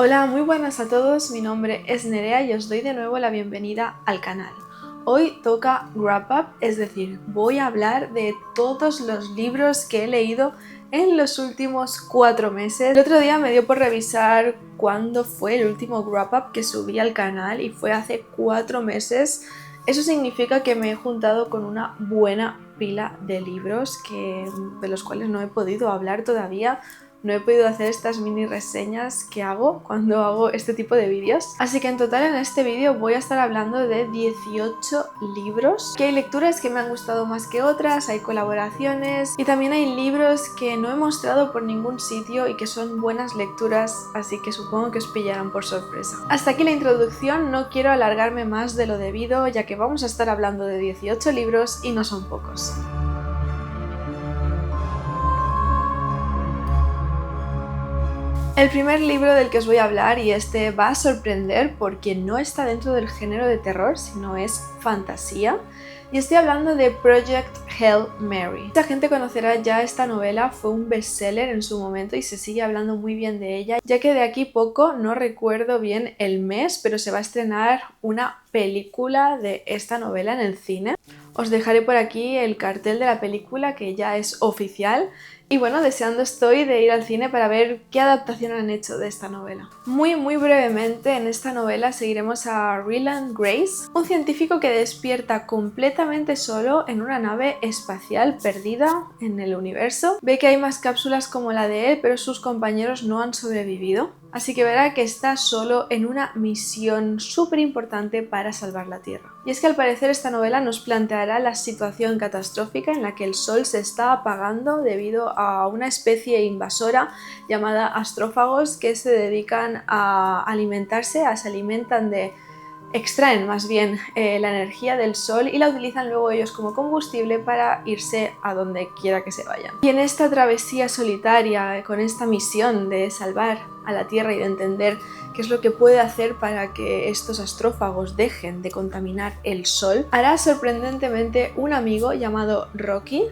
Hola, muy buenas a todos, mi nombre es Nerea y os doy de nuevo la bienvenida al canal. Hoy toca Wrap Up, es decir, voy a hablar de todos los libros que he leído en los últimos 4 meses. El otro día me dio por revisar cuándo fue el último Wrap Up que subí al canal y fue hace 4 meses. Eso significa que me he juntado con una buena pila de libros de los cuales no he podido hablar todavía. No he podido hacer estas mini reseñas que hago cuando hago este tipo de vídeos. Así que en total en este vídeo voy a estar hablando de 18 libros. Que hay lecturas que me han gustado más que otras, hay colaboraciones y también hay libros que no he mostrado por ningún sitio y que son buenas lecturas, así que supongo que os pillarán por sorpresa. Hasta aquí la introducción, no quiero alargarme más de lo debido, ya que vamos a estar hablando de 18 libros y no son pocos. El primer libro del que os voy a hablar, y este va a sorprender porque no está dentro del género de terror, sino es fantasía, y estoy hablando de Project Hail Mary. Mucha gente conocerá ya esta novela, fue un bestseller en su momento y se sigue hablando muy bien de ella, ya que de aquí poco, no recuerdo bien el mes, pero se va a estrenar una película de esta novela en el cine. Os dejaré por aquí el cartel de la película, que ya es oficial. Y bueno, deseando estoy de ir al cine para ver qué adaptación han hecho de esta novela. Muy brevemente, en esta novela seguiremos a Ryland Grace, un científico que despierta completamente solo en una nave espacial perdida en el universo. Ve que hay más cápsulas como la de él, pero sus compañeros no han sobrevivido. Así que verá que está solo en una misión súper importante para salvar la Tierra. Y es que al parecer esta novela nos planteará la situación catastrófica en la que el Sol se está apagando debido a una especie invasora llamada astrófagos que se dedican a alimentarse, extraen más bien la energía del sol y la utilizan luego ellos como combustible para irse a donde quiera que se vayan. Y en esta travesía solitaria, con esta misión de salvar a la Tierra y de entender qué es lo que puede hacer para que estos astrófagos dejen de contaminar el sol, hará sorprendentemente un amigo llamado Rocky.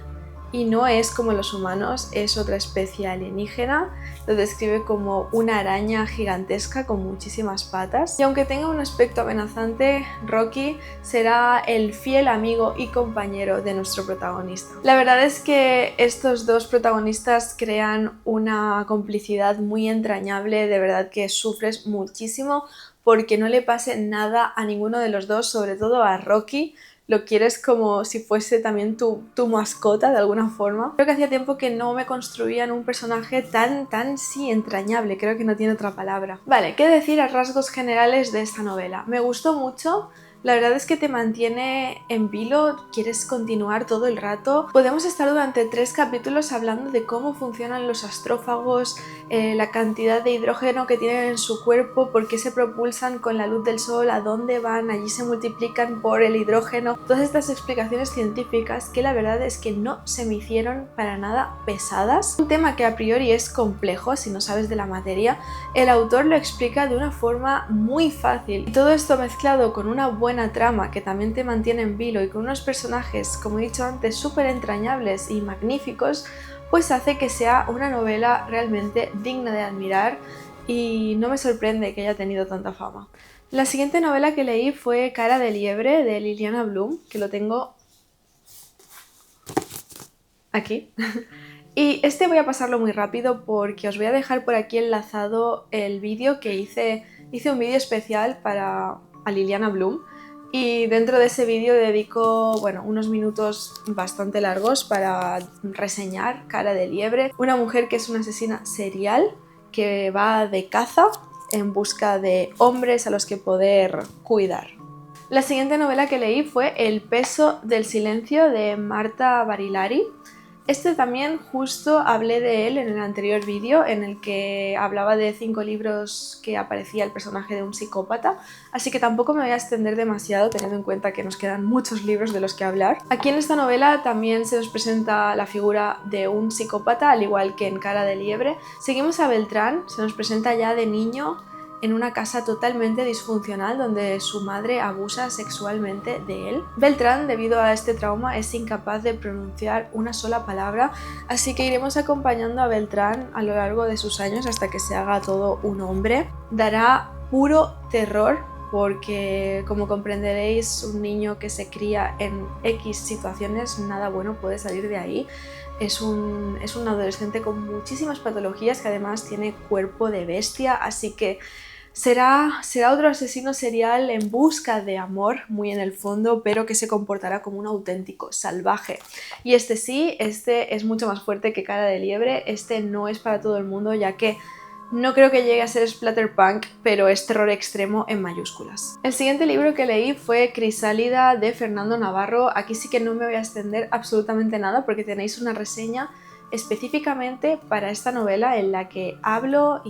Y no es como los humanos, es otra especie alienígena. Lo describe como una araña gigantesca con muchísimas patas. Y aunque tenga un aspecto amenazante, Rocky será el fiel amigo y compañero de nuestro protagonista. La verdad es que estos dos protagonistas crean una complicidad muy entrañable, de verdad que sufres muchísimo porque no le pase nada a ninguno de los dos, sobre todo a Rocky. Lo quieres como si fuese también tu mascota de alguna forma. Creo que hacía tiempo que no me construían un personaje tan entrañable, creo que no tiene otra palabra. Vale, ¿qué decir a rasgos generales de esta novela? Me gustó mucho. La verdad es que te mantiene en vilo, quieres continuar todo el rato. Podemos estar durante 3 capítulos hablando de cómo funcionan los astrófagos, la cantidad de hidrógeno que tienen en su cuerpo, por qué se propulsan con la luz del sol, a dónde van, allí se multiplican por el hidrógeno. Todas estas explicaciones científicas que la verdad es que no se me hicieron para nada pesadas. Un tema que a priori es complejo si no sabes de la materia, el autor lo explica de una forma muy fácil. Y todo esto mezclado con una buena trama que también te mantiene en vilo y con unos personajes, como he dicho antes, súper entrañables y magníficos, pues hace que sea una novela realmente digna de admirar y no me sorprende que haya tenido tanta fama. La siguiente novela que leí fue Cara de Liebre de Liliana Bloom, que lo tengo aquí. Y este voy a pasarlo muy rápido porque os voy a dejar por aquí enlazado el vídeo que hice un vídeo especial a Liliana Bloom. Y dentro de ese vídeo dedico, unos minutos bastante largos para reseñar Cara de Liebre, una mujer que es una asesina serial que va de caza en busca de hombres a los que poder cuidar. La siguiente novela que leí fue El peso del silencio de Marta Barilari. Este también justo hablé de él en el anterior vídeo en el que hablaba de 5 libros que aparecía el personaje de un psicópata, así que tampoco me voy a extender demasiado teniendo en cuenta que nos quedan muchos libros de los que hablar. Aquí en esta novela también se nos presenta la figura de un psicópata, al igual que en Cara de Liebre. Seguimos a Beltrán, se nos presenta ya de niño en una casa totalmente disfuncional donde su madre abusa sexualmente de él. Beltrán, debido a este trauma, es incapaz de pronunciar una sola palabra, así que iremos acompañando a Beltrán a lo largo de sus años hasta que se haga todo un hombre. Dará puro terror porque, como comprenderéis, un niño que se cría en X situaciones, nada bueno puede salir de ahí. Es un adolescente con muchísimas patologías que además tiene cuerpo de bestia, así que será otro asesino serial en busca de amor, muy en el fondo, pero que se comportará como un auténtico salvaje. Y este sí, este es mucho más fuerte que Cara de Liebre, este no es para todo el mundo, ya que no creo que llegue a ser splatterpunk, pero es terror extremo en mayúsculas. El siguiente libro que leí fue Crisálida de Fernando Navarro. Aquí sí que no me voy a extender absolutamente nada porque tenéis una reseña específicamente para esta novela en la que hablo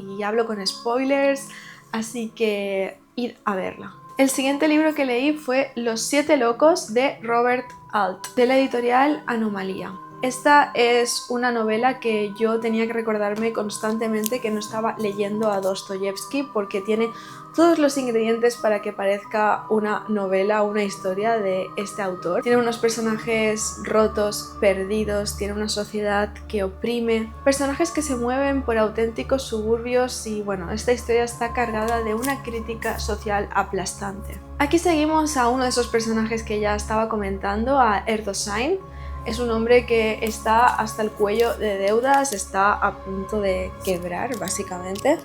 con spoilers, así que id a verla. El siguiente libro que leí fue Los 7 locos de Robert Alt, de la editorial Anomalía. Esta es una novela que yo tenía que recordarme constantemente que no estaba leyendo a Dostoyevsky porque tiene todos los ingredientes para que parezca una novela, una historia de este autor. Tiene unos personajes rotos, perdidos, tiene una sociedad que oprime, personajes que se mueven por auténticos suburbios y bueno, esta historia está cargada de una crítica social aplastante. Aquí seguimos a uno de esos personajes que ya estaba comentando, a Erdosain. Es un hombre que está hasta el cuello de deudas, está a punto de quebrar básicamente.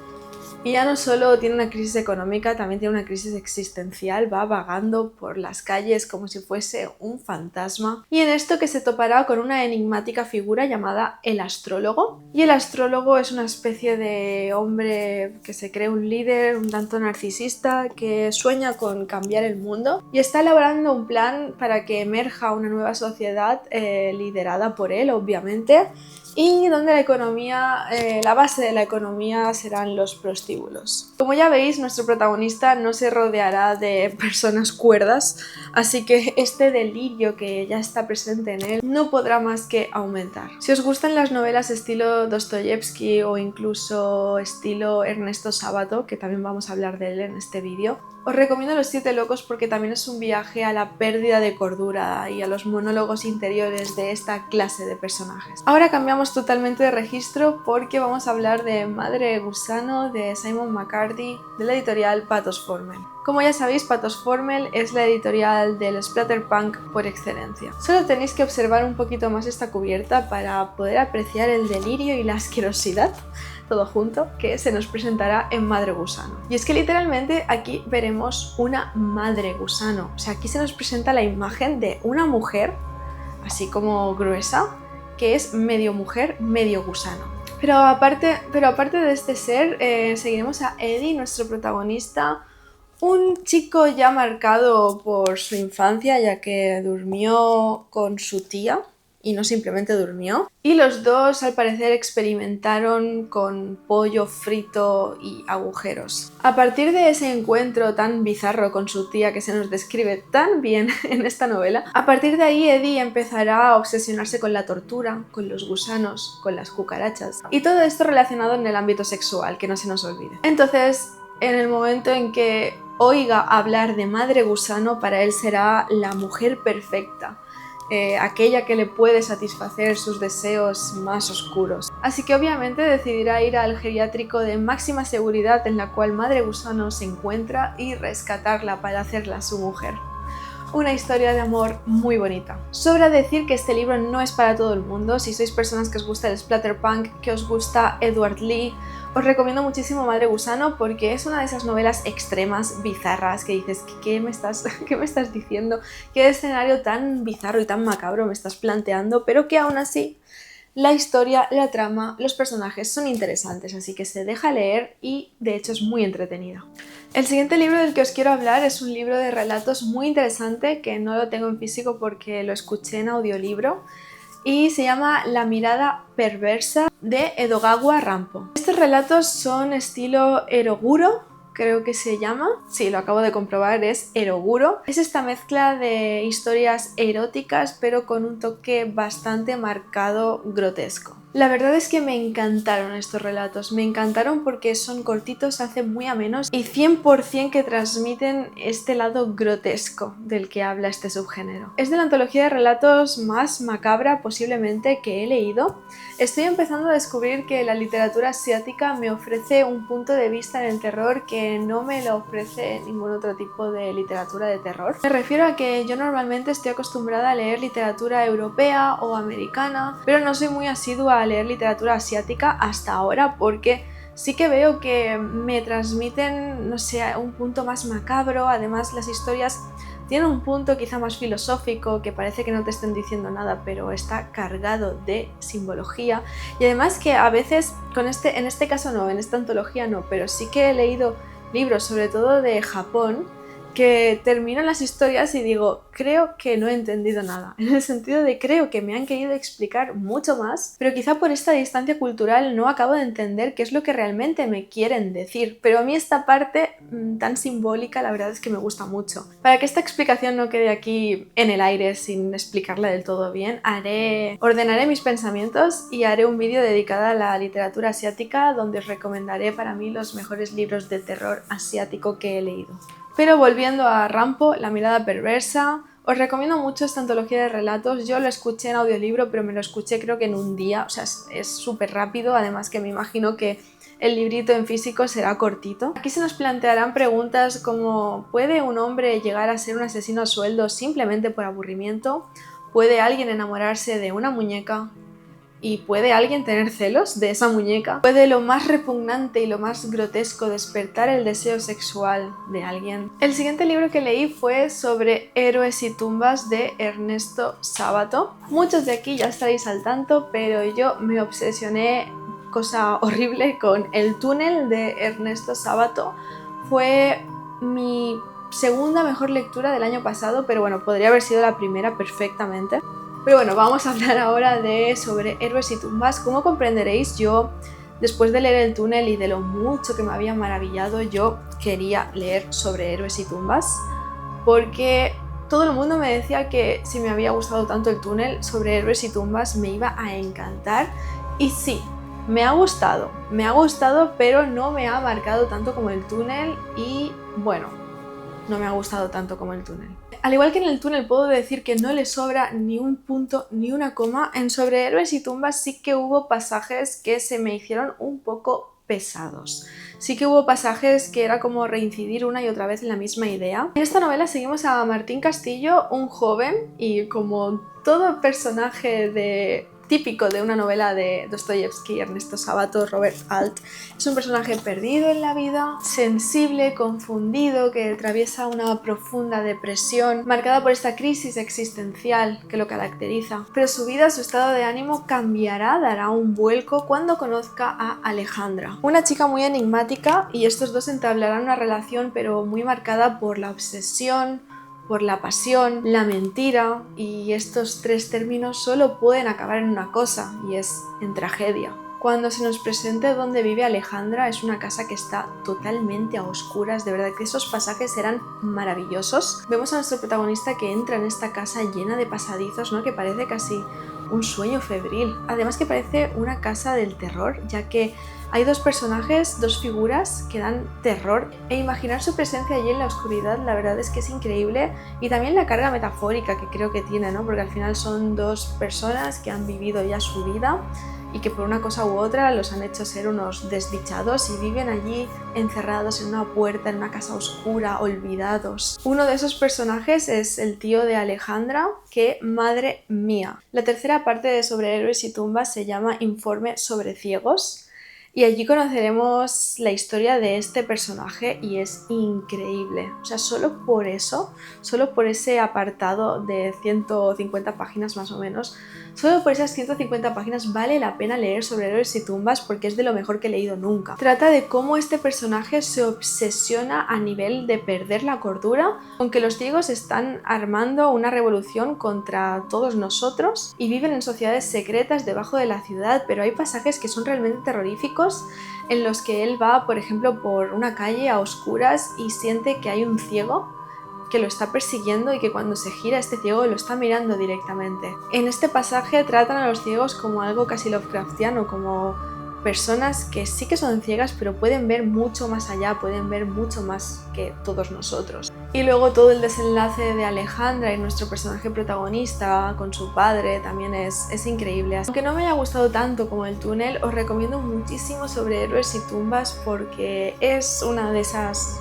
Y ya no solo tiene una crisis económica, también tiene una crisis existencial, va vagando por las calles como si fuese un fantasma. Y en esto que se topará con una enigmática figura llamada el astrólogo. Y el astrólogo es una especie de hombre que se cree un líder, un tanto narcisista, que sueña con cambiar el mundo y está elaborando un plan para que emerja una nueva sociedad liderada por él, obviamente, y donde la economía, la base de la economía serán los prostíbulos. Como ya veis, nuestro protagonista no se rodeará de personas cuerdas, así que este delirio que ya está presente en él no podrá más que aumentar. Si os gustan las novelas estilo Dostoyevsky o incluso estilo Ernesto Sábato, que también vamos a hablar de él en este vídeo, os recomiendo Los 7 locos porque también es un viaje a la pérdida de cordura y a los monólogos interiores de esta clase de personajes. Ahora cambiamos totalmente de registro porque vamos a hablar de Madre Gusano de Simon McCarthy de la editorial Pathos Formel. Como ya sabéis, Pathos Formel es la editorial del splatterpunk por excelencia. Solo tenéis que observar un poquito más esta cubierta para poder apreciar el delirio y la asquerosidad todo junto, que se nos presentará en Madre Gusano. Y es que literalmente aquí veremos una madre gusano. O sea, aquí se nos presenta la imagen de una mujer, así como gruesa, que es medio mujer, medio gusano. Pero aparte de este ser, seguiremos a Eddie, nuestro protagonista, un chico ya marcado por su infancia, ya que durmió con su tía, y no simplemente durmió. Y los dos al parecer experimentaron con pollo frito y agujeros. A partir de ese encuentro tan bizarro con su tía que se nos describe tan bien en esta novela, a partir de ahí Eddie empezará a obsesionarse con la tortura, con los gusanos, con las cucarachas y todo esto relacionado en el ámbito sexual, que no se nos olvide. Entonces, en el momento en que oiga hablar de Madre Gusano, para él será la mujer perfecta. Aquella que le puede satisfacer sus deseos más oscuros. Así que obviamente decidirá ir al geriátrico de máxima seguridad en la cual Madre Gusano se encuentra y rescatarla para hacerla su mujer. Una historia de amor muy bonita. Sobra decir que este libro no es para todo el mundo. Si sois personas que os gusta el splatterpunk, que os gusta Edward Lee, os recomiendo muchísimo Madre Gusano porque es una de esas novelas extremas, bizarras, que dices, ¿qué me estás diciendo? ¿Qué escenario tan bizarro y tan macabro me estás planteando? Pero que aún así la historia, la trama, los personajes son interesantes, así que se deja leer y de hecho es muy entretenida. El siguiente libro del que os quiero hablar es un libro de relatos muy interesante que no lo tengo en físico porque lo escuché en audiolibro y se llama La mirada perversa de Edogawa Rampo. Estos relatos son estilo eroguro, creo que se llama. Sí, lo acabo de comprobar, es eroguro. Es esta mezcla de historias eróticas pero con un toque bastante marcado grotesco. La verdad es que me encantaron estos relatos, me encantaron porque son cortitos, se hacen muy amenos y 100% que transmiten este lado grotesco del que habla este subgénero. Es de la antología de relatos más macabra posiblemente que he leído. Estoy empezando a descubrir que la literatura asiática me ofrece un punto de vista en el terror que no me lo ofrece ningún otro tipo de literatura de terror. Me refiero a que yo normalmente estoy acostumbrada a leer literatura europea o americana, pero no soy muy asidua a leer literatura asiática hasta ahora porque sí que veo que me transmiten, no sé, un punto más macabro. Además, las historias tienen un punto quizá más filosófico que parece que no te estén diciendo nada, pero está cargado de simbología. Y además que a veces, en este caso no, en esta antología no, pero sí que he leído libros, sobre todo de Japón, que terminan las historias y digo, creo que no he entendido nada, en el sentido de creo que me han querido explicar mucho más, pero quizá por esta distancia cultural no acabo de entender qué es lo que realmente me quieren decir, pero a mí esta parte tan simbólica la verdad es que me gusta mucho. Para que esta explicación no quede aquí en el aire sin explicarla del todo bien, ordenaré mis pensamientos y haré un vídeo dedicado a la literatura asiática donde os recomendaré para mí los mejores libros de terror asiático que he leído. Pero volviendo a Rampo, la mirada perversa, os recomiendo mucho esta antología de relatos. Yo lo escuché en audiolibro, pero me lo escuché creo que en un día, o sea, es súper rápido, además que me imagino que el librito en físico será cortito. Aquí se nos plantearán preguntas como ¿puede un hombre llegar a ser un asesino a sueldo simplemente por aburrimiento? ¿Puede alguien enamorarse de una muñeca? ¿Y puede alguien tener celos de esa muñeca? ¿Puede lo más repugnante y lo más grotesco despertar el deseo sexual de alguien? El siguiente libro que leí fue sobre Héroes y tumbas de Ernesto Sábato. Muchos de aquí ya estaréis al tanto, pero yo me obsesioné, cosa horrible, con El túnel de Ernesto Sábato. Fue mi segunda mejor lectura del año pasado, pero bueno, podría haber sido la primera perfectamente. Pero bueno, vamos a hablar ahora sobre Héroes y tumbas. Como comprenderéis, yo, después de leer El túnel y de lo mucho que me había maravillado, yo quería leer sobre Héroes y tumbas, porque todo el mundo me decía que si me había gustado tanto El túnel, sobre Héroes y tumbas me iba a encantar. Y sí, me ha gustado, pero no me ha marcado tanto como El túnel y bueno, no me ha gustado tanto como El túnel. Al igual que en El túnel puedo decir que no le sobra ni un punto ni una coma, en Sobre héroes y tumbas sí que hubo pasajes que se me hicieron un poco pesados. Sí que hubo pasajes que era como reincidir una y otra vez en la misma idea. En esta novela seguimos a Martín Castillo, un joven, y como todo personaje típico de una novela de Dostoyevsky, Ernesto Sábato, Robert Alt, es un personaje perdido en la vida, sensible, confundido, que atraviesa una profunda depresión, marcada por esta crisis existencial que lo caracteriza. Pero su vida, su estado de ánimo cambiará, dará un vuelco cuando conozca a Alejandra, una chica muy enigmática, y estos dos entablarán una relación pero muy marcada por la obsesión, por la pasión, la mentira, y estos tres términos solo pueden acabar en una cosa, y es en tragedia. Cuando se nos presenta donde vive Alejandra, es una casa que está totalmente a oscuras, de verdad que esos pasajes eran maravillosos. Vemos a nuestro protagonista que entra en esta casa llena de pasadizos, ¿no? Que parece casi un sueño febril. Además que parece una casa del terror, ya que hay dos personajes, dos figuras que dan terror, e imaginar su presencia allí en la oscuridad la verdad es que es increíble, y también la carga metafórica que creo que tiene, ¿no? Porque al final son dos personas que han vivido ya su vida y que por una cosa u otra los han hecho ser unos desdichados y viven allí encerrados en una puerta, en una casa oscura, olvidados. Uno de esos personajes es el tío de Alejandra, que madre mía. La tercera parte de Sobre héroes y tumbas se llama Informe sobre ciegos, y allí conoceremos la historia de este personaje y es increíble. O sea, solo por eso, solo por ese apartado de 150 páginas más o menos, solo por esas 150 páginas vale la pena leer Sobre héroes y tumbas, porque es de lo mejor que he leído nunca. Trata de cómo este personaje se obsesiona a nivel de perder la cordura, aunque los ciegos están armando una revolución contra todos nosotros y viven en sociedades secretas debajo de la ciudad, pero hay pasajes que son realmente terroríficos en los que él va, por ejemplo, por una calle a oscuras y siente que hay un ciego que lo está persiguiendo y que cuando se gira este ciego lo está mirando directamente. En este pasaje tratan a los ciegos como algo casi Lovecraftiano, como personas que sí que son ciegas pero pueden ver mucho más allá, pueden ver mucho más que todos nosotros. Y luego todo el desenlace de Alejandra y nuestro personaje protagonista con su padre también es increíble. Aunque no me haya gustado tanto como El túnel, os recomiendo muchísimo Sobre héroes y tumbas porque es una de esas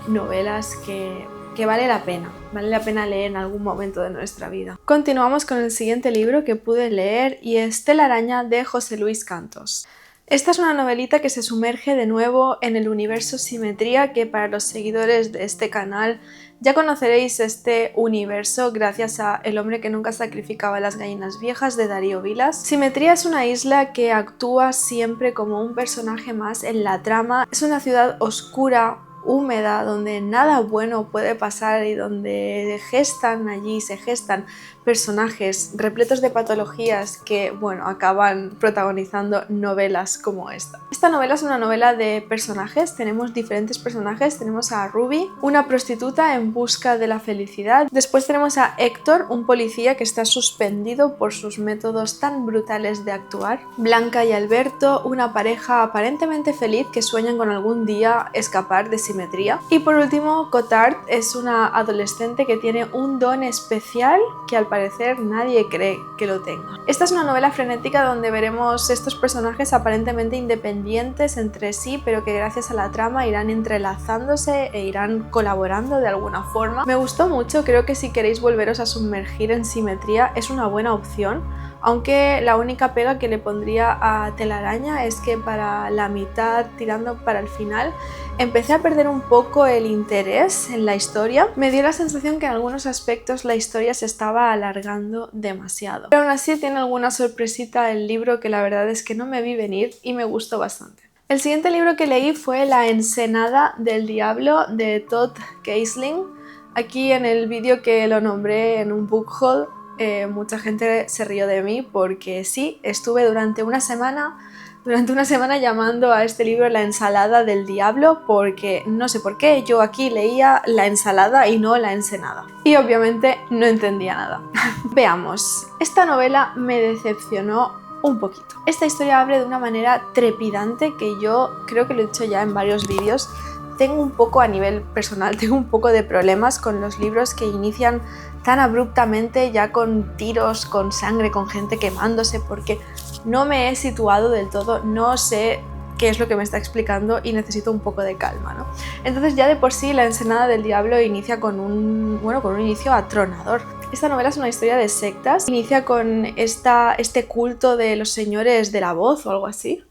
novelas que vale la pena leer en algún momento de nuestra vida. Continuamos con el siguiente libro que pude leer y es Telaraña de José Luis Cantos. Esta es una novelita que se sumerge de nuevo en el universo Simetría, que para los seguidores de este canal ya conoceréis este universo gracias a El hombre que nunca sacrificaba las gallinas viejas de Darío Vilas. Simetría es una isla que actúa siempre como un personaje más en la trama. Es una ciudad oscura, húmeda, donde nada bueno puede pasar y donde se gestan personajes repletos de patologías que, bueno, acaban protagonizando novelas como esta. Esta novela es una novela de personajes, tenemos diferentes personajes, tenemos a Ruby, una prostituta en busca de la felicidad, después tenemos a Héctor, un policía que está suspendido por sus métodos tan brutales de actuar, Blanca y Alberto, una pareja aparentemente feliz que sueñan con algún día escapar de Simetría, y por último Cotard es una adolescente que tiene un don especial que al parecer nadie cree que lo tenga. Esta es una novela frenética donde veremos estos personajes aparentemente independientes entre sí, pero que gracias a la trama irán entrelazándose e irán colaborando de alguna forma. Me gustó mucho, creo que si queréis volveros a sumergir en Simetría es una buena opción, aunque la única pega que le pondría a Telaraña es que para la mitad, tirando para el final, empecé a perder un poco el interés en la historia. Me dio la sensación que en algunos aspectos la historia se estaba alargando demasiado. Pero aún así tiene alguna sorpresita el libro que la verdad es que no me vi venir y me gustó bastante. El siguiente libro que leí fue La ensenada del diablo de Todd Keisling. Aquí en el vídeo que lo nombré en un book haul, mucha gente se rió de mí porque sí, estuve durante una semana llamando a este libro La ensalada del diablo porque no sé por qué yo aquí leía la ensalada y no la ensenada. Y obviamente no entendía nada. Veamos, esta novela me decepcionó un poquito. Esta historia abre de una manera trepidante que yo creo que lo he dicho ya en varios vídeos. Tengo un poco a nivel personal, tengo un poco de problemas con los libros que inician tan abruptamente, ya con tiros, con sangre, con gente quemándose, porque no me he situado del todo, no sé qué es lo que me está explicando y necesito un poco de calma, ¿no? Entonces ya de por sí La ensenada del diablo inicia con un inicio atronador. Esta novela es una historia de sectas, inicia con este culto de los señores de la voz o algo así.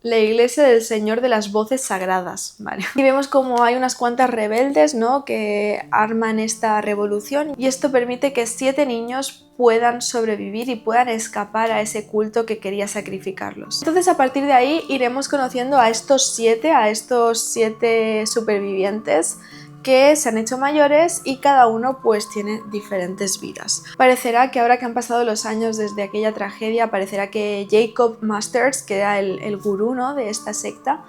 La iglesia del Señor de las Voces Sagradas, ¿vale? Y vemos como hay unas cuantas rebeldes, ¿no?, que arman esta revolución y esto permite que 7 niños puedan sobrevivir y puedan escapar a ese culto que quería sacrificarlos. Entonces a partir de ahí iremos conociendo a estos 7 supervivientes que se han hecho mayores y cada uno pues tiene diferentes vidas. Parecerá que ahora que han pasado los años desde aquella tragedia, parecerá que Jacob Masters, que era el gurú, ¿no?, de esta secta,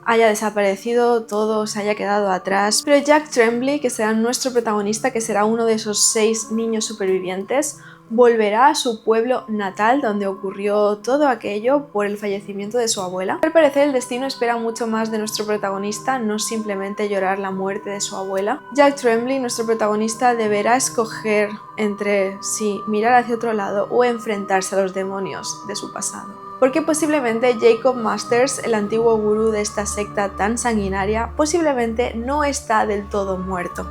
haya desaparecido, todo se haya quedado atrás. Pero Jack Tremblay, que será nuestro protagonista, que será uno de esos 6 niños supervivientes, volverá a su pueblo natal donde ocurrió todo aquello por el fallecimiento de su abuela. Al parecer el destino espera mucho más de nuestro protagonista, no simplemente llorar la muerte de su abuela. Jack Tremblay, nuestro protagonista, deberá escoger entre si mirar hacia otro lado o enfrentarse a los demonios de su pasado. Porque posiblemente Jacob Masters, el antiguo gurú de esta secta tan sanguinaria, posiblemente no está del todo muerto.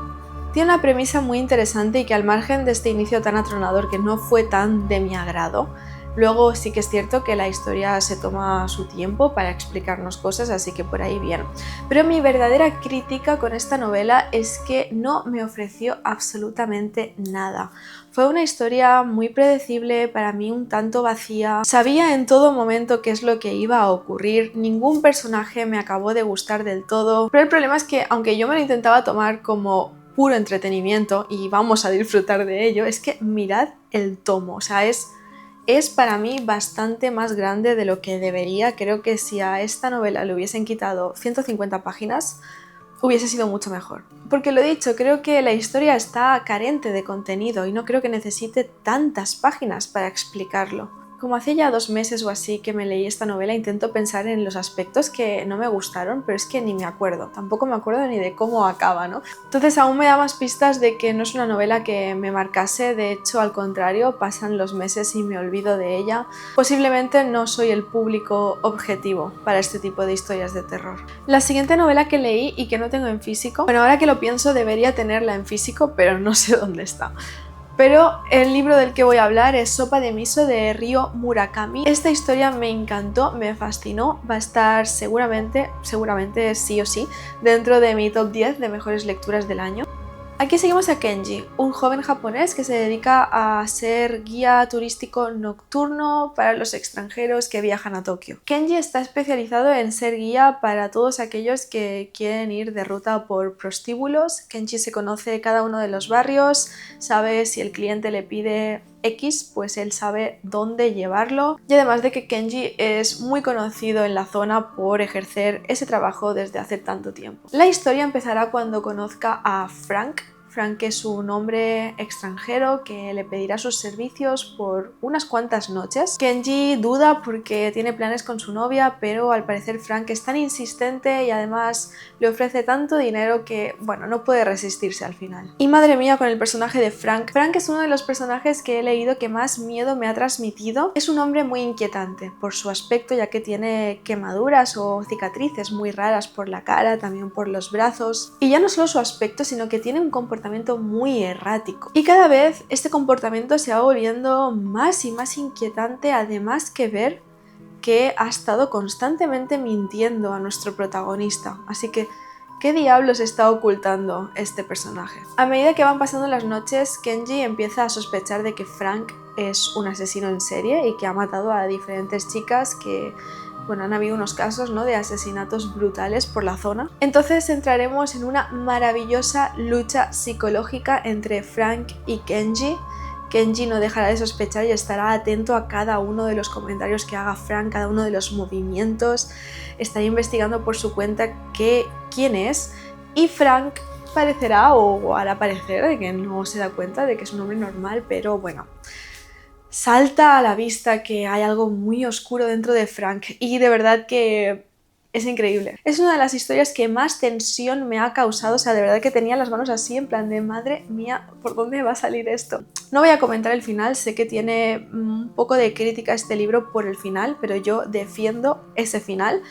Tiene una premisa muy interesante y que al margen de este inicio tan atronador que no fue tan de mi agrado, luego sí que es cierto que la historia se toma su tiempo para explicarnos cosas, así que por ahí bien. Pero mi verdadera crítica con esta novela es que no me ofreció absolutamente nada. Fue una historia muy predecible, para mí un tanto vacía. Sabía en todo momento qué es lo que iba a ocurrir, ningún personaje me acabó de gustar del todo. Pero el problema es que, aunque yo me lo intentaba tomar como puro entretenimiento y vamos a disfrutar de ello, es que mirad el tomo, o sea, es para mí bastante más grande de lo que debería. Creo que si a esta novela le hubiesen quitado 150 páginas, hubiese sido mucho mejor. Porque lo dicho, creo que la historia está carente de contenido y no creo que necesite tantas páginas para explicarlo. Como hace ya 2 meses o así que me leí esta novela, intento pensar en los aspectos que no me gustaron, pero es que ni me acuerdo. Tampoco me acuerdo ni de cómo acaba, ¿no? Entonces aún me da más pistas de que no es una novela que me marcase, de hecho al contrario, pasan los meses y me olvido de ella. Posiblemente no soy el público objetivo para este tipo de historias de terror. La siguiente novela que leí y que no tengo en físico, bueno, ahora que lo pienso debería tenerla en físico, pero no sé dónde está. Pero el libro del que voy a hablar es Sopa de Miso de Ryo Murakami. Esta historia me encantó, me fascinó, va a estar seguramente sí o sí, dentro de mi top 10 de mejores lecturas del año. Aquí seguimos a Kenji, un joven japonés que se dedica a ser guía turístico nocturno para los extranjeros que viajan a Tokio. Kenji está especializado en ser guía para todos aquellos que quieren ir de ruta por prostíbulos. Kenji se conoce cada uno de los barrios, sabe si el cliente le pide X, pues él sabe dónde llevarlo, y además de que Kenji es muy conocido en la zona por ejercer ese trabajo desde hace tanto tiempo. La historia empezará cuando conozca a Frank. Frank es un hombre extranjero que le pedirá sus servicios por unas cuantas noches. Kenji duda porque tiene planes con su novia, pero al parecer Frank es tan insistente y además le ofrece tanto dinero que, bueno, no puede resistirse al final. Y madre mía con el personaje de Frank. Frank es uno de los personajes que he leído que más miedo me ha transmitido. Es un hombre muy inquietante por su aspecto, ya que tiene quemaduras o cicatrices muy raras por la cara, también por los brazos. Y ya no solo su aspecto, sino que tiene un comportamiento muy errático. Y cada vez este comportamiento se va volviendo más y más inquietante, además que ver que ha estado constantemente mintiendo a nuestro protagonista. Así que, ¿qué diablos está ocultando este personaje? A medida que van pasando las noches, Kenji empieza a sospechar de que Frank es un asesino en serie y que ha matado a diferentes chicas que... bueno, han habido unos casos, ¿no?, de asesinatos brutales por la zona. Entonces entraremos en una maravillosa lucha psicológica entre Frank y Kenji. Kenji no dejará de sospechar y estará atento a cada uno de los comentarios que haga Frank, cada uno de los movimientos. Estará investigando por su cuenta quién es, y Frank parecerá o hará parecer de que no se da cuenta de que es un hombre normal, pero bueno, salta a la vista que hay algo muy oscuro dentro de Frank y de verdad que es increíble. Es una de las historias que más tensión me ha causado, o sea, de verdad que tenía las manos así en plan de madre mía, ¿por dónde va a salir esto? No voy a comentar el final, sé que tiene un poco de crítica este libro por el final, pero yo defiendo ese final.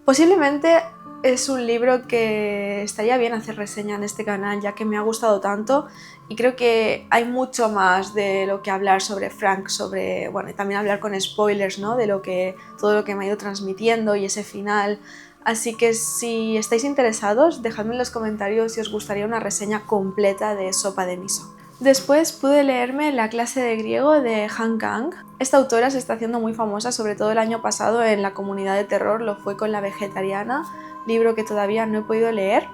Posiblemente es un libro que estaría bien hacer reseña en este canal, ya que me ha gustado tanto y creo que hay mucho más de lo que hablar sobre Frank, sobre, bueno, y también hablar con spoilers, ¿no?, de todo lo que me ha ido transmitiendo y ese final. Así que si estáis interesados, dejadme en los comentarios si os gustaría una reseña completa de Sopa de Miso. Después pude leerme La clase de griego de Han Kang. Esta autora se está haciendo muy famosa, sobre todo el año pasado en la comunidad de terror, lo fue con La vegetariana, libro que todavía no he podido leer,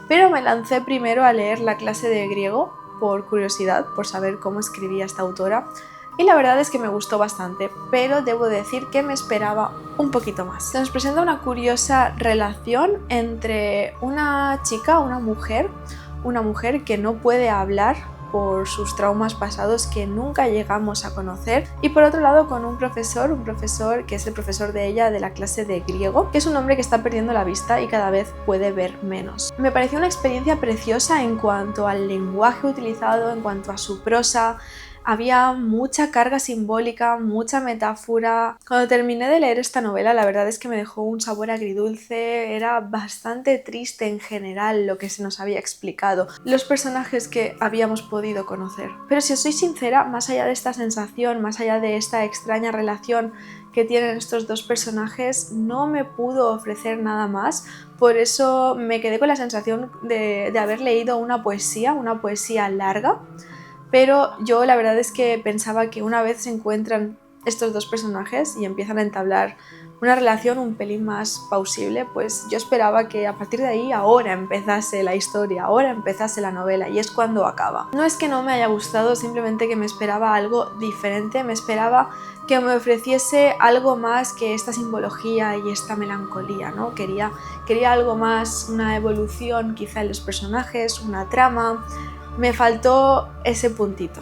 pero me lancé primero a leer La clase de griego por curiosidad, por saber cómo escribía esta autora, y la verdad es que me gustó bastante, pero debo decir que me esperaba un poquito más. Se nos presenta una curiosa relación entre una chica, una mujer que no puede hablar por sus traumas pasados que nunca llegamos a conocer, y por otro lado con un profesor que es el profesor de ella de la clase de griego, que es un hombre que está perdiendo la vista y cada vez puede ver menos. Me pareció una experiencia preciosa en cuanto al lenguaje utilizado, en cuanto a su prosa. Había mucha carga simbólica, mucha metáfora. Cuando terminé de leer esta novela, la verdad es que me dejó un sabor agridulce, era bastante triste en general lo que se nos había explicado, los personajes que habíamos podido conocer. Pero si os soy sincera, más allá de esta sensación, más allá de esta extraña relación que tienen estos dos personajes, no me pudo ofrecer nada más. Por eso me quedé con la sensación de haber leído una poesía larga. Pero yo la verdad es que pensaba que una vez se encuentran estos dos personajes y empiezan a entablar una relación un pelín más plausible, pues yo esperaba que a partir de ahí ahora empezase la historia, ahora empezase la novela, y es cuando acaba. No es que no me haya gustado, simplemente que me esperaba algo diferente, me esperaba que me ofreciese algo más que esta simbología y esta melancolía, ¿no? Quería algo más, una evolución quizá en los personajes, una trama. Me faltó ese puntito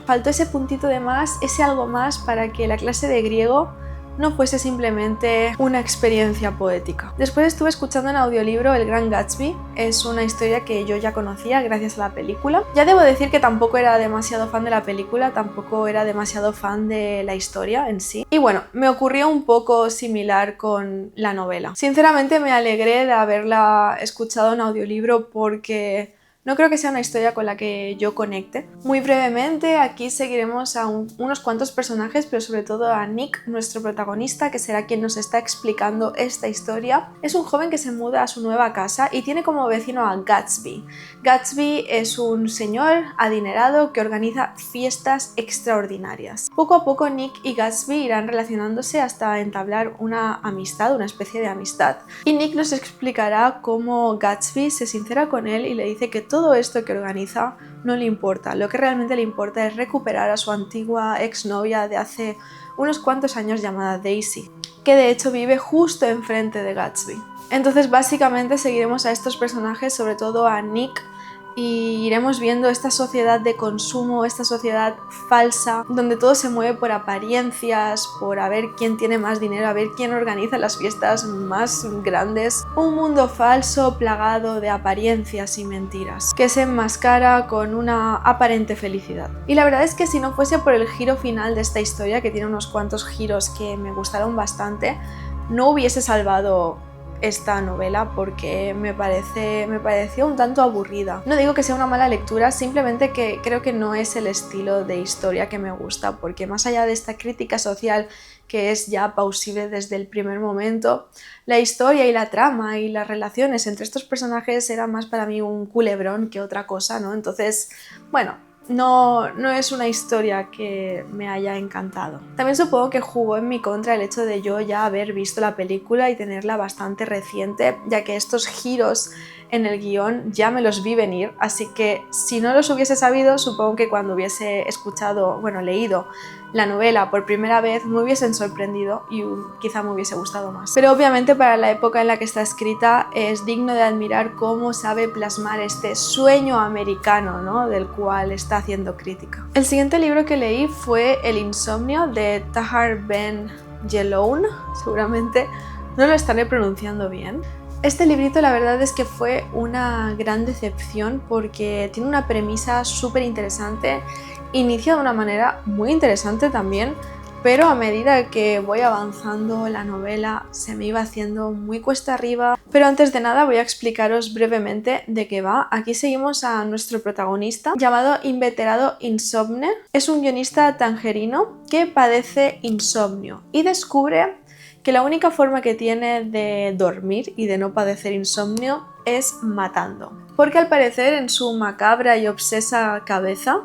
de más, ese algo más para que la clase de griego no fuese simplemente una experiencia poética. Después estuve escuchando en audiolibro El Gran Gatsby. Es una historia que yo ya conocía gracias a la película. Ya debo decir que tampoco era demasiado fan de la película, tampoco era demasiado fan de la historia en sí. Y bueno, me ocurrió un poco similar con la novela. Sinceramente me alegré de haberla escuchado en audiolibro porque no creo que sea una historia con la que yo conecte. Muy brevemente, aquí seguiremos a unos cuantos personajes, pero sobre todo a Nick, nuestro protagonista, que será quien nos está explicando esta historia. Es un joven que se muda a su nueva casa y tiene como vecino a Gatsby. Gatsby es un señor adinerado que organiza fiestas extraordinarias. Poco a poco Nick y Gatsby irán relacionándose hasta entablar una amistad, una especie de amistad. Y Nick nos explicará cómo Gatsby se sincera con él y le dice que todo esto que organiza no le importa. Lo que realmente le importa es recuperar a su antigua exnovia de hace unos cuantos años llamada Daisy, que de hecho vive justo enfrente de Gatsby. Entonces básicamente seguiremos a estos personajes, sobre todo a Nick, y iremos viendo esta sociedad de consumo, esta sociedad falsa, donde todo se mueve por apariencias, por a ver quién tiene más dinero, a ver quién organiza las fiestas más grandes. Un mundo falso plagado de apariencias y mentiras, que se enmascara con una aparente felicidad. Y la verdad es que si no fuese por el giro final de esta historia, que tiene unos cuantos giros que me gustaron bastante, no hubiese salvado esta novela porque me pareció un tanto aburrida. No digo que sea una mala lectura, simplemente que creo que no es el estilo de historia que me gusta, porque más allá de esta crítica social que es ya plausible desde el primer momento, la historia y la trama y las relaciones entre estos personajes era más para mí un culebrón que otra cosa, ¿no? Entonces, bueno, no es una historia que me haya encantado. También supongo que jugó en mi contra el hecho de yo ya haber visto la película y tenerla bastante reciente, ya que estos giros en el guión ya me los vi venir, así que si no los hubiese sabido, supongo que cuando hubiese leído la novela por primera vez me hubiesen sorprendido y quizá me hubiese gustado más. Pero obviamente para la época en la que está escrita es digno de admirar cómo sabe plasmar este sueño americano, ¿no?, del cual está haciendo crítica. El siguiente libro que leí fue El insomnio de Tahar Ben Jelloun, seguramente no lo estaré pronunciando bien. Este librito la verdad es que fue una gran decepción porque tiene una premisa súper interesante, inicia de una manera muy interesante también, pero a medida que voy avanzando la novela se me iba haciendo muy cuesta arriba. Pero antes de nada voy a explicaros brevemente de qué va. Aquí seguimos a nuestro protagonista llamado Inveterado Insomne. Es un guionista tangerino que padece insomnio y descubre que la única forma que tiene de dormir y de no padecer insomnio es matando. Porque al parecer en su macabra y obsesa cabeza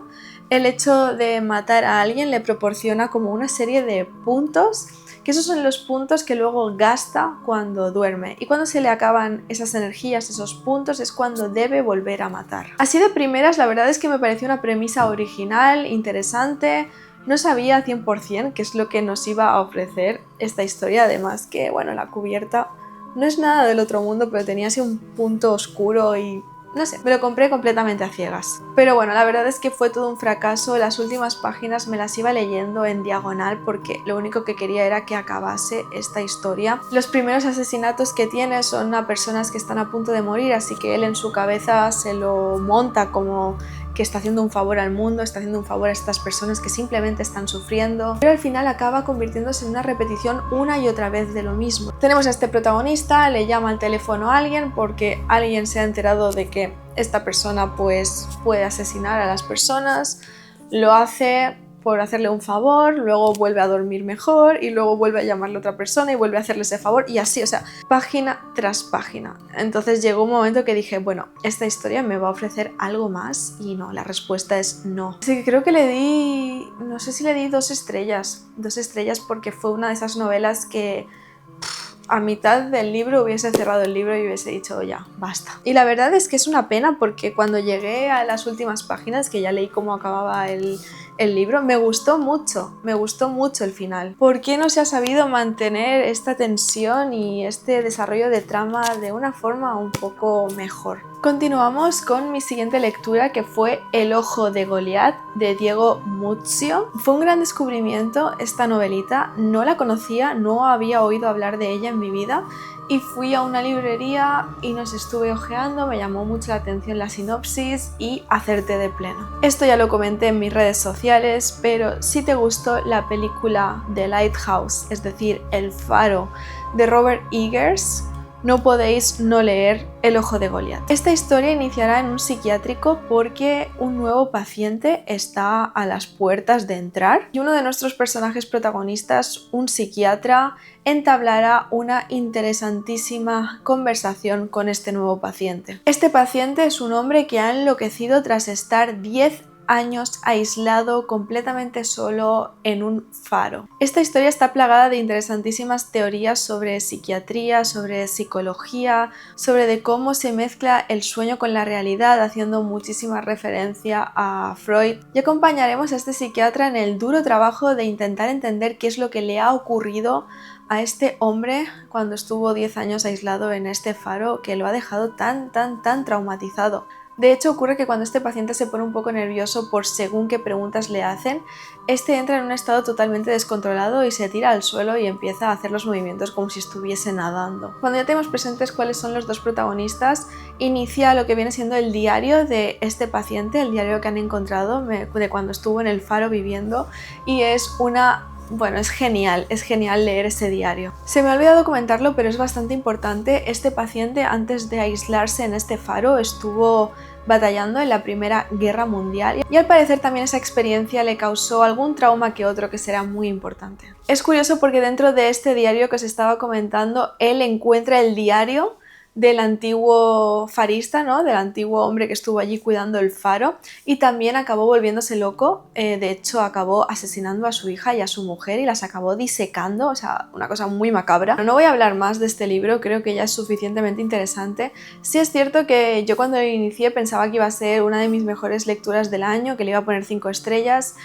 el hecho de matar a alguien le proporciona como una serie de puntos, que esos son los puntos que luego gasta cuando duerme, y cuando se le acaban esas energías, esos puntos, es cuando debe volver a matar. Así de primeras la verdad es que me pareció una premisa original, interesante. No sabía 100% qué es lo que nos iba a ofrecer esta historia, además que, bueno, la cubierta no es nada del otro mundo, pero tenía así un punto oscuro y no sé, me lo compré completamente a ciegas. Pero bueno, la verdad es que fue todo un fracaso. Las últimas páginas me las iba leyendo en diagonal porque lo único que quería era que acabase esta historia. Los primeros asesinatos que tiene son a personas que están a punto de morir, así que él en su cabeza se lo monta como que está haciendo un favor al mundo, está haciendo un favor a estas personas que simplemente están sufriendo, pero al final acaba convirtiéndose en una repetición una y otra vez de lo mismo. Tenemos a este protagonista, le llama al teléfono a alguien porque alguien se ha enterado de que esta persona pues puede asesinar a las personas, lo hace por hacerle un favor, luego vuelve a dormir mejor y luego vuelve a llamarle a otra persona y vuelve a hacerle ese favor y así, o sea, página tras página. Entonces llegó un momento que dije, bueno, esta historia me va a ofrecer algo más y no, la respuesta es no. Así que creo que le di, no sé si le di 2 estrellas porque fue una de esas novelas que a mitad del libro hubiese cerrado el libro y hubiese dicho ya, basta. Y la verdad es que es una pena porque cuando llegué a las últimas páginas, que ya leí cómo acababa el libro, me gustó mucho el final. ¿Por qué no se ha sabido mantener esta tensión y este desarrollo de trama de una forma un poco mejor? Continuamos con mi siguiente lectura, que fue El ojo de Goliat, de Diego Muzio. Fue un gran descubrimiento esta novelita, no la conocía, no había oído hablar de ella en mi vida, y fui a una librería y nos estuve hojeando, me llamó mucho la atención la sinopsis y acerté de pleno. Esto ya lo comenté en mis redes sociales, pero si te gustó la película The Lighthouse, es decir, El Faro, de Robert Eggers, no podéis no leer El ojo de Goliat. Esta historia iniciará en un psiquiátrico porque un nuevo paciente está a las puertas de entrar y uno de nuestros personajes protagonistas, un psiquiatra, entablará una interesantísima conversación con este nuevo paciente. Este paciente es un hombre que ha enloquecido tras estar 10 años aislado, completamente solo en un faro. Esta historia está plagada de interesantísimas teorías sobre psiquiatría, sobre psicología, sobre de cómo se mezcla el sueño con la realidad, haciendo muchísima referencia a Freud. Y acompañaremos a este psiquiatra en el duro trabajo de intentar entender qué es lo que le ha ocurrido a este hombre cuando estuvo 10 años aislado en este faro, que lo ha dejado tan traumatizado. De hecho, ocurre que cuando este paciente se pone un poco nervioso por según qué preguntas le hacen, este entra en un estado totalmente descontrolado y se tira al suelo y empieza a hacer los movimientos como si estuviese nadando. Cuando ya tenemos presentes cuáles son los dos protagonistas, inicia lo que viene siendo el diario de este paciente, el diario que han encontrado de cuando estuvo en el faro viviendo, y es genial leer ese diario. Se me ha olvidado comentarlo, pero es bastante importante. Este paciente, antes de aislarse en este faro, estuvo batallando en la Primera Guerra Mundial y al parecer también esa experiencia le causó algún trauma que otro que será muy importante. Es curioso porque dentro de este diario que os estaba comentando, él encuentra el diario del antiguo farista, ¿no? Del antiguo hombre que estuvo allí cuidando el faro, y también acabó volviéndose loco. De hecho acabó asesinando a su hija y a su mujer y las acabó disecando, o sea, una cosa muy macabra. No voy a hablar más de este libro, creo que ya es suficientemente interesante. Sí es cierto que yo cuando lo inicié pensaba que iba a ser una de mis mejores lecturas del año, que le iba a poner 5 estrellas,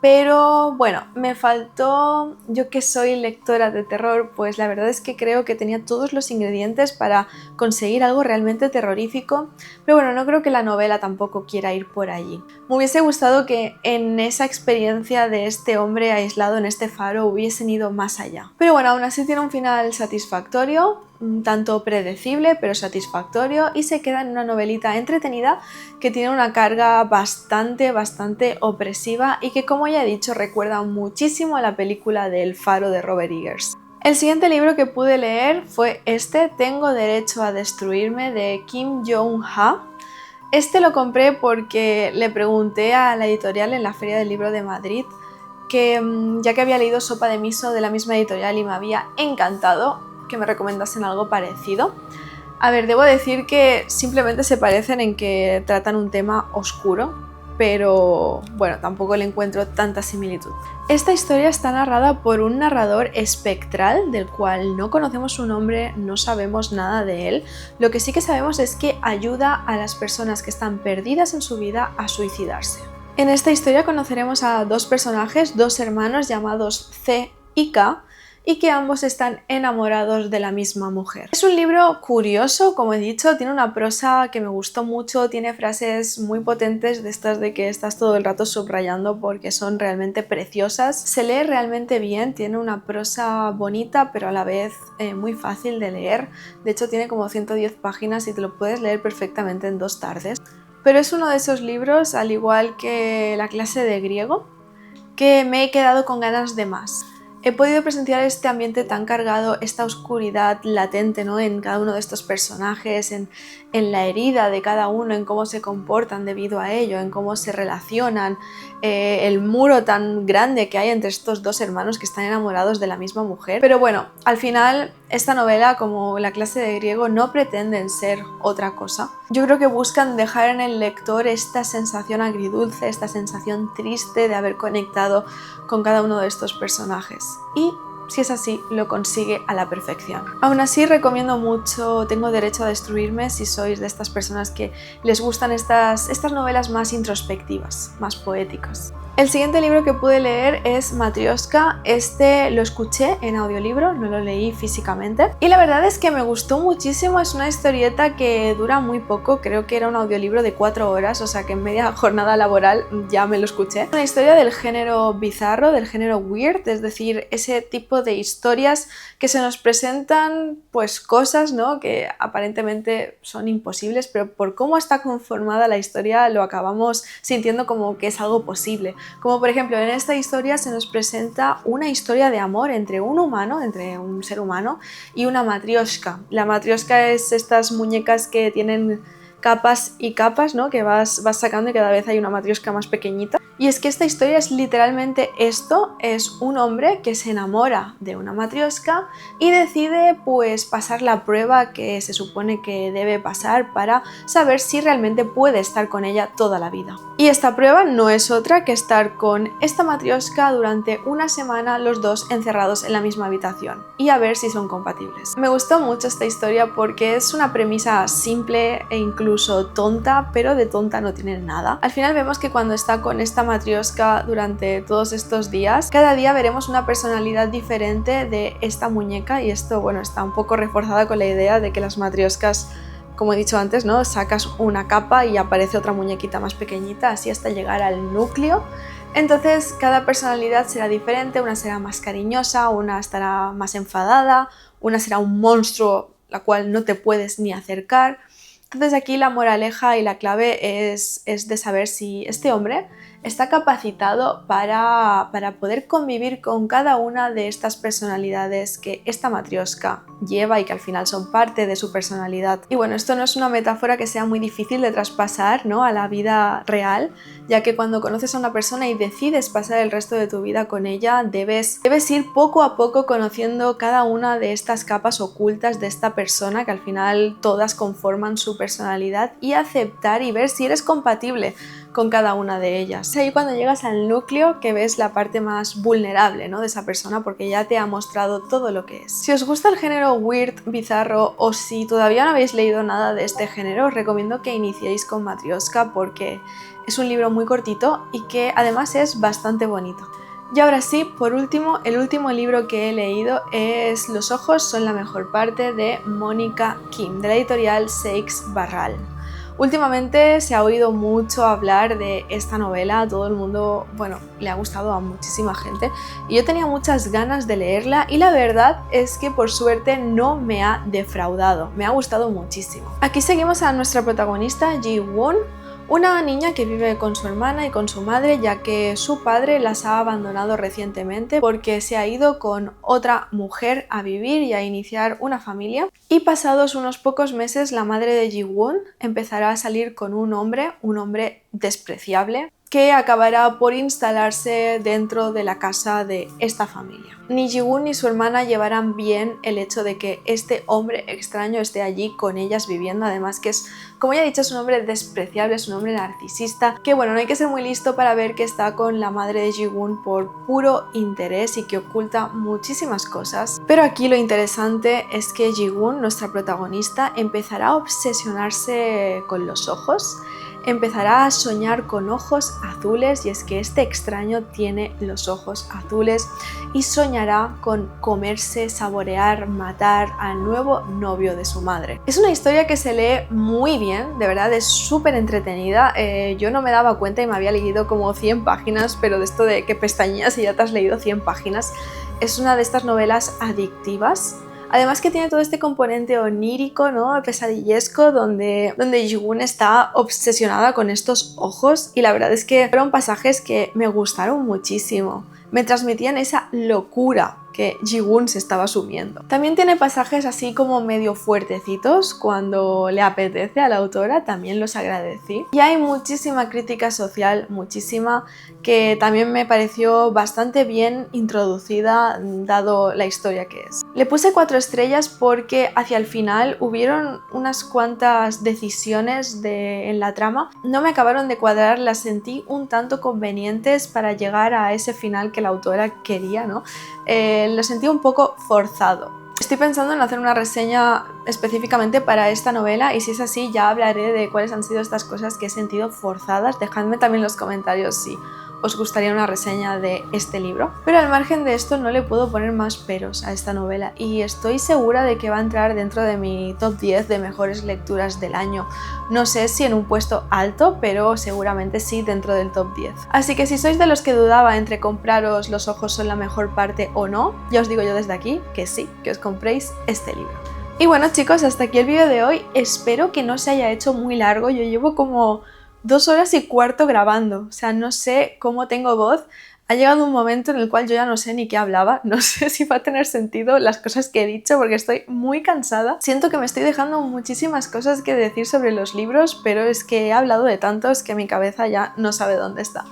pero bueno, me faltó, yo que soy lectora de terror, pues la verdad es que creo que tenía todos los ingredientes para conseguir algo realmente terrorífico, pero bueno, no creo que la novela tampoco quiera ir por allí. Me hubiese gustado que en esa experiencia de este hombre aislado en este faro hubiesen ido más allá. Pero bueno, aún así tiene un final satisfactorio, un tanto predecible pero satisfactorio, y se queda en una novelita entretenida que tiene una carga bastante opresiva y que, como ya he dicho, recuerda muchísimo a la película de El Faro de Robert Eggers. El siguiente libro que pude leer fue Tengo derecho a destruirme, de Kim Jong-ha. Este lo compré porque le pregunté a la editorial en la Feria del Libro de Madrid que, ya que había leído Sopa de Miso de la misma editorial y me había encantado, que me recomendasen algo parecido. A ver, debo decir que simplemente se parecen en que tratan un tema oscuro, pero bueno, tampoco le encuentro tanta similitud. Esta historia está narrada por un narrador espectral del cual no conocemos su nombre, no sabemos nada de él. Lo que sí que sabemos es que ayuda a las personas que están perdidas en su vida a suicidarse. En esta historia conoceremos a dos personajes, dos hermanos llamados C y K, y que ambos están enamorados de la misma mujer. Es un libro curioso, como he dicho, tiene una prosa que me gustó mucho, tiene frases muy potentes de estas de que estás todo el rato subrayando porque son realmente preciosas. Se lee realmente bien, tiene una prosa bonita pero a la vez muy fácil de leer. De hecho tiene como 110 páginas y te lo puedes leer perfectamente en 2 tardes. Pero es uno de esos libros, al igual que la clase de griego, que me he quedado con ganas de más. He podido presenciar este ambiente tan cargado, esta oscuridad latente, ¿no?, en cada uno de estos personajes, en la herida de cada uno, en cómo se comportan debido a ello, en cómo se relacionan, el muro tan grande que hay entre estos dos hermanos que están enamorados de la misma mujer. Pero bueno, al final esta novela, como la clase de griego, no pretenden ser otra cosa. Yo creo que buscan dejar en el lector esta sensación agridulce, esta sensación triste de haber conectado con cada uno de estos personajes. Y si es así, lo consigue a la perfección. Aún así, recomiendo mucho Tengo derecho a destruirme si sois de estas personas que les gustan estas novelas más introspectivas, más poéticas. El siguiente libro que pude leer es Matrioska. Este lo escuché en audiolibro, no lo leí físicamente. Y la verdad es que me gustó muchísimo, es una historieta que dura muy poco, creo que era un audiolibro de 4 horas, o sea que en media jornada laboral ya me lo escuché. Una historia del género bizarro, del género weird, es decir, ese tipo de historias que se nos presentan pues cosas, ¿no?, que aparentemente son imposibles, pero por cómo está conformada la historia lo acabamos sintiendo como que es algo posible. Como por ejemplo en esta historia se nos presenta una historia de amor entre un humano, entre un ser humano y una matrioshka. La matrioshka es estas muñecas que tienen capas y capas, ¿no?, que vas sacando y cada vez hay una matrioshka más pequeñita. Y es que esta historia es literalmente esto, es un hombre que se enamora de una matrioshka y decide pues pasar la prueba que se supone que debe pasar para saber si realmente puede estar con ella toda la vida. Y esta prueba no es otra que estar con esta matrioshka durante una semana los dos encerrados en la misma habitación y a ver si son compatibles. Me gustó mucho esta historia porque es una premisa simple e incluso tonta, pero de tonta no tiene nada. Al final vemos que cuando está con esta matrioshka durante todos estos días, cada día veremos una personalidad diferente de esta muñeca y esto, bueno, está un poco reforzada con la idea de que las matrioshkas, como he dicho antes, ¿no?, sacas una capa y aparece otra muñequita más pequeñita, así hasta llegar al núcleo. Entonces cada personalidad será diferente, una será más cariñosa, una estará más enfadada, una será un monstruo la cual no te puedes ni acercar. Entonces aquí la moraleja y la clave es de saber si este hombre está capacitado para poder convivir con cada una de estas personalidades que esta matrioshka lleva y que al final son parte de su personalidad. Y bueno, esto no es una metáfora que sea muy difícil de traspasar, ¿no?, a la vida real, ya que cuando conoces a una persona y decides pasar el resto de tu vida con ella, debes ir poco a poco conociendo cada una de estas capas ocultas de esta persona, que al final todas conforman su personalidad, y aceptar y ver si eres compatible con cada una de ellas. Es ahí cuando llegas al núcleo que ves la parte más vulnerable, ¿no?, de esa persona, porque ya te ha mostrado todo lo que es. Si os gusta el género weird, bizarro, o si todavía no habéis leído nada de este género, os recomiendo que iniciéis con Matrioska porque es un libro muy cortito y que además es bastante bonito. Y ahora sí, por último, el último libro que he leído es Los ojos son la mejor parte, de Mónica Kim, de la editorial Seix Barral. Últimamente se ha oído mucho hablar de esta novela, a todo el mundo, bueno, le ha gustado a muchísima gente y yo tenía muchas ganas de leerla y la verdad es que por suerte no me ha defraudado, me ha gustado muchísimo. Aquí seguimos a nuestra protagonista Ji-Woon, una niña que vive con su hermana y con su madre, ya que su padre las ha abandonado recientemente porque se ha ido con otra mujer a vivir y a iniciar una familia. Y pasados unos pocos meses la madre de Ji-Woon empezará a salir con un hombre despreciable, que acabará por instalarse dentro de la casa de esta familia. Ni Ji-Woon ni su hermana llevarán bien el hecho de que este hombre extraño esté allí con ellas viviendo, además que es, como ya he dicho, es un hombre despreciable, es un hombre narcisista, que bueno, no hay que ser muy listo para ver que está con la madre de Ji-Woon por puro interés y que oculta muchísimas cosas. Pero aquí lo interesante es que Ji-Woon, nuestra protagonista, empezará a obsesionarse con los ojos, empezará a soñar con ojos azules, y es que este extraño tiene los ojos azules, y soñará con comerse, saborear, matar al nuevo novio de su madre. Es una historia que se lee muy bien, de verdad es súper entretenida. Yo no me daba cuenta y me había leído como 100 páginas, pero de esto de que pestañeas y ya te has leído 100 páginas, es una de estas novelas adictivas. Además que tiene todo este componente onírico, ¿no?, pesadillesco, donde Ji-Woon está obsesionada con estos ojos, y la verdad es que fueron pasajes que me gustaron muchísimo. Me transmitían esa locura que Ji-Woon se estaba sumiendo. También tiene pasajes así como medio fuertecitos cuando le apetece a la autora, también los agradecí. Y hay muchísima crítica social, muchísima, que también me pareció bastante bien introducida dado la historia que es. Le puse 4 estrellas porque hacia el final hubieron unas cuantas decisiones en la trama, no me acabaron de cuadrar, las sentí un tanto convenientes para llegar a ese final que la autora quería, ¿no? lo sentí un poco forzado. Estoy pensando en hacer una reseña específicamente para esta novela y si es así ya hablaré de cuáles han sido estas cosas que he sentido forzadas. Dejadme también en los comentarios si os gustaría una reseña de este libro. Pero al margen de esto no le puedo poner más peros a esta novela y estoy segura de que va a entrar dentro de mi top 10 de mejores lecturas del año. No sé si en un puesto alto, pero seguramente sí dentro del top 10. Así que si sois de los que dudaba entre compraros Los ojos son la mejor parte o no, ya os digo yo desde aquí que sí, que os compréis este libro. Y bueno chicos, hasta aquí el vídeo de hoy. Espero que no se haya hecho muy largo. Yo llevo como 2 horas y cuarto grabando, o sea, no sé cómo tengo voz. Ha llegado un momento en el cual yo ya no sé ni qué hablaba, no sé si va a tener sentido las cosas que he dicho porque estoy muy cansada. Siento que me estoy dejando muchísimas cosas que decir sobre los libros, pero es que he hablado de tantos que mi cabeza ya no sabe dónde está.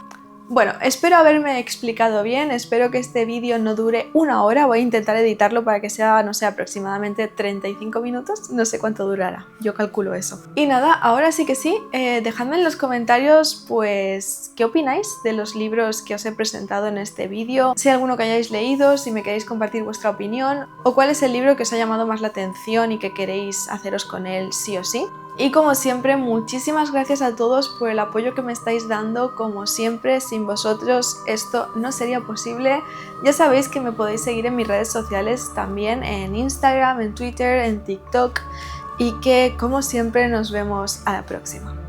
Bueno, espero haberme explicado bien, espero que este vídeo no dure 1 hora, voy a intentar editarlo para que sea, no sé, aproximadamente 35 minutos, no sé cuánto durará, yo calculo eso. Y nada, ahora sí que sí, dejadme en los comentarios pues qué opináis de los libros que os he presentado en este vídeo, si hay alguno que hayáis leído, si me queréis compartir vuestra opinión, o cuál es el libro que os ha llamado más la atención y que queréis haceros con él sí o sí. Y como siempre, muchísimas gracias a todos por el apoyo que me estáis dando. Como siempre, sin vosotros esto no sería posible. Ya sabéis que me podéis seguir en mis redes sociales también, en Instagram, en Twitter, en TikTok. Y que como siempre nos vemos a la próxima.